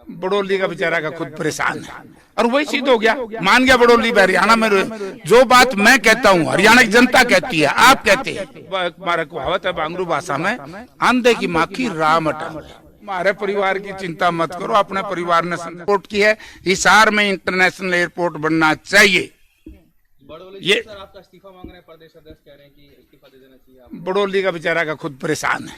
बड़ौली का बेचारा का खुद परेशान है और वही सिद्ध हो गया, मान गया बड़ौली हरियाणा में। जो बात मैं कहता हूँ हरियाणा की जनता कहती है, आप कहते हैं। हमारा कहावत है बांगरू भाषा में, अंधे की माँ की राम हटावे। हमारे परिवार की चिंता मत करो, अपने परिवार ने सपोर्ट की है। हिसार में इंटरनेशनल एयरपोर्ट बनना चाहिए। ये सर आपका इस्तीफा मांग रहे हैं, प्रदेश अध्यक्ष कह रहे हैं कि इस्तीफा दे देना चाहिए आप। बड़ौली का बेचारा का खुद परेशान है,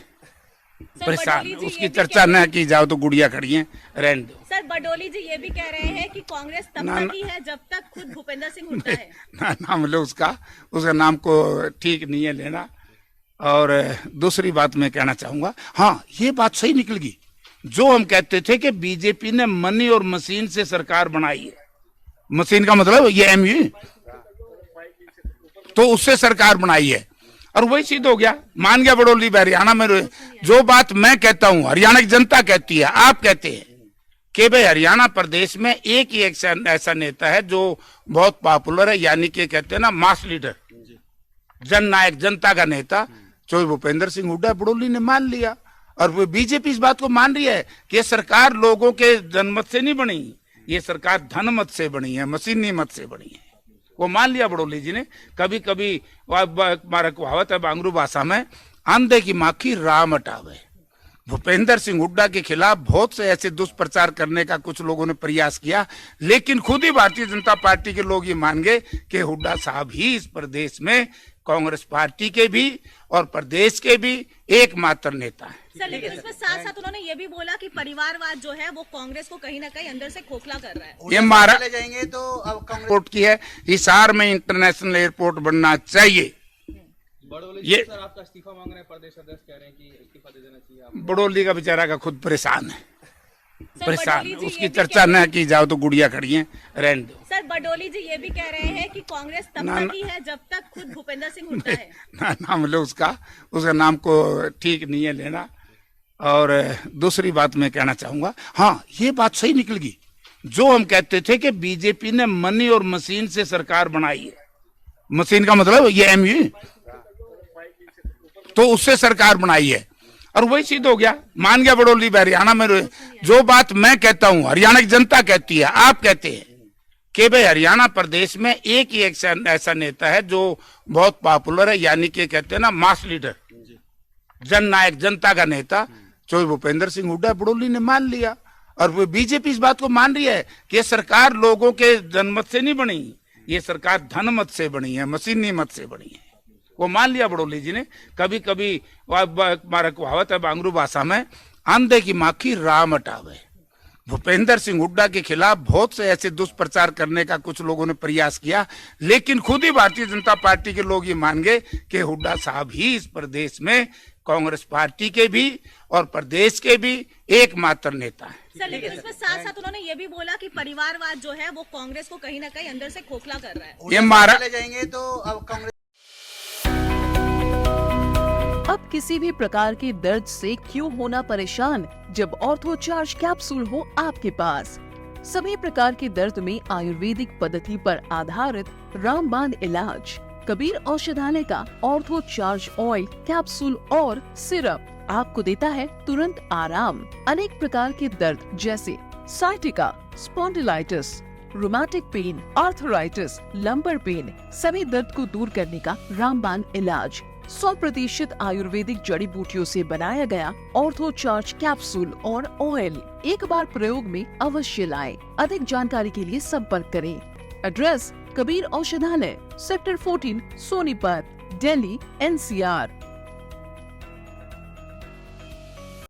परेशान। उसकी चर्चा न की जाओ तो गुड़िया खड़ी है, रहने दो। सर बडोली जी ये भी कह रहे हैं कि कांग्रेस तब तक ही है जब तक खुद भूपेंद्र सिंह हुड्डा है। ना नाम लो उसका नाम को ठीक नहीं है लेना। और दूसरी बात मैं कहना चाहूंगा, हाँ ये बात सही निकलेगी जो हम कहते थे कि बीजेपी ने मनी और मशीन से सरकार बनाई है। मशीन का मतलब ये एमयू, तो उससे सरकार बनाई है और वही सिद्ध हो गया, मान गया बड़ौली हरियाणा में। जो बात मैं कहता हूँ हरियाणा की जनता कहती है, आप कहते हैं कि भाई हरियाणा प्रदेश में एक ही ऐसा नेता है जो बहुत पॉपुलर है, यानी कि कहते हैं ना मास लीडर, जननायक, जनता का नेता, जो भूपेंद्र सिंह हुड्डा। बड़ौली ने मान लिया और वो बीजेपी इस बात को मान रही है कि ये सरकार लोगों के जनमत से नहीं बनी, ये सरकार धनमत से बनी है, मशीनी मत से बनी है। वो मान लिया बड़ौली जी ने। कभी कभी हमारा कहावत है बांगरू भाषा में, अंधे की माँ की राम हटावे। भूपेंद्र सिंह हुड्डा के खिलाफ बहुत से ऐसे दुष्प्रचार करने का कुछ लोगों ने प्रयास किया, लेकिन खुद ही भारतीय जनता पार्टी के लोग ये मान गए कि हुड्डा साहब ही इस प्रदेश में कांग्रेस पार्टी के भी और प्रदेश के भी एकमात्र नेता है। सर लेकिन इसमें साथ साथ उन्होंने ये भी बोला कि परिवारवाद जो है वो कांग्रेस को कहीं ना कहीं अंदर से खोखला कर रहा है। ये मारा चले जाएंगे तो अब एयरपोर्ट की है, हिसार में इंटरनेशनल एयरपोर्ट बनना चाहिए। ये सर आपका इस्तीफा मांग रहे हैं, प्रदेश अध्यक्ष कह रहे हैं कि इस्तीफा दे देना चाहिए आप। बड़ौली का बेचारा का खुद परेशान है, परेशान। बडोली जी उसकी ये भी चर्चा न की जाओ तो गुड़िया खड़ी है, रहने दो। सर बडोली जी ये भी कह रहे हैं कि कांग्रेस तब तक ही है जब तक खुद भूपेंद्र सिंह हुड्डा है। ना नाम लो उसका नाम को ठीक नहीं है लेना। और दूसरी बात मैं कहना चाहूंगा, हाँ ये बात सही निकलेगी जो हम कहते थे कि बीजेपी ने मनी और मशीन से सरकार बनाई है। मशीन का मतलब ये एमयू, तो उससे सरकार बनाई है और वही सिद्ध हो गया, मान गया बड़ौली हरियाणा में। जो बात मैं कहता हूँ हरियाणा की जनता कहती है, आप कहते हैं कि भाई हरियाणा प्रदेश में एक ही ऐसा नेता है जो बहुत पॉपुलर है, यानी कि कहते हैं ना मास लीडर, जननायक, जनता का नेता, जो भूपेंद्र सिंह हुड्डा। बड़ौली ने मान लिया और वो बीजेपी इस बात को मान रही है कि ये सरकार लोगों के जनमत से नहीं बनी, ये सरकार धनमत से बनी है, मशीनी मत से बनी है। वो मान लिया बड़ौली जी ने। कभी कभी हमारा कहावत है बांगरू भाषा में, अंधे की माँ की राम हटावे। भूपेंद्र सिंह हुड्डा के खिलाफ बहुत से ऐसे दुष्प्रचार करने का कुछ लोगों ने प्रयास किया, लेकिन खुद ही भारतीय जनता पार्टी के लोग ये मान गए कि हुड्डा साहब ही इस प्रदेश में कांग्रेस पार्टी के भी और प्रदेश के भी एकमात्र नेता है। सर लेकिन इसमें साथ साथ उन्होंने ये भी बोला कि परिवारवाद जो है वो कांग्रेस को कहीं ना कहीं अंदर से खोखला कर रहा है। ये मारा चले जाएंगे तो अब कांग्रेस। अब किसी भी प्रकार के दर्द से क्यों होना परेशान जब ऑर्थो चार्ज कैप्सूल हो आपके पास। सभी प्रकार के दर्द में आयुर्वेदिक पद्धति पर आधारित रामबाण इलाज। कबीर औषधालय का ऑर्थो चार्ज ऑयल, कैप्सूल और सिरप आपको देता है तुरंत आराम। अनेक प्रकार के दर्द जैसे sciatica, spondylitis, rheumatic pain, arthritis, lumbar pain, सभी दर्द को दूर करने का रामबाण इलाज 100% आयुर्वेदिक जड़ी बूटियों से बनाया गया ऑर्थो चार्ज कैप्सूल और ऑयल एक बार प्रयोग में अवश्य लाएं। अधिक जानकारी के लिए संपर्क करें। एड्रेस कबीर औषधालय, सेक्टर 14, सोनीपत, दिल्ली, NCR।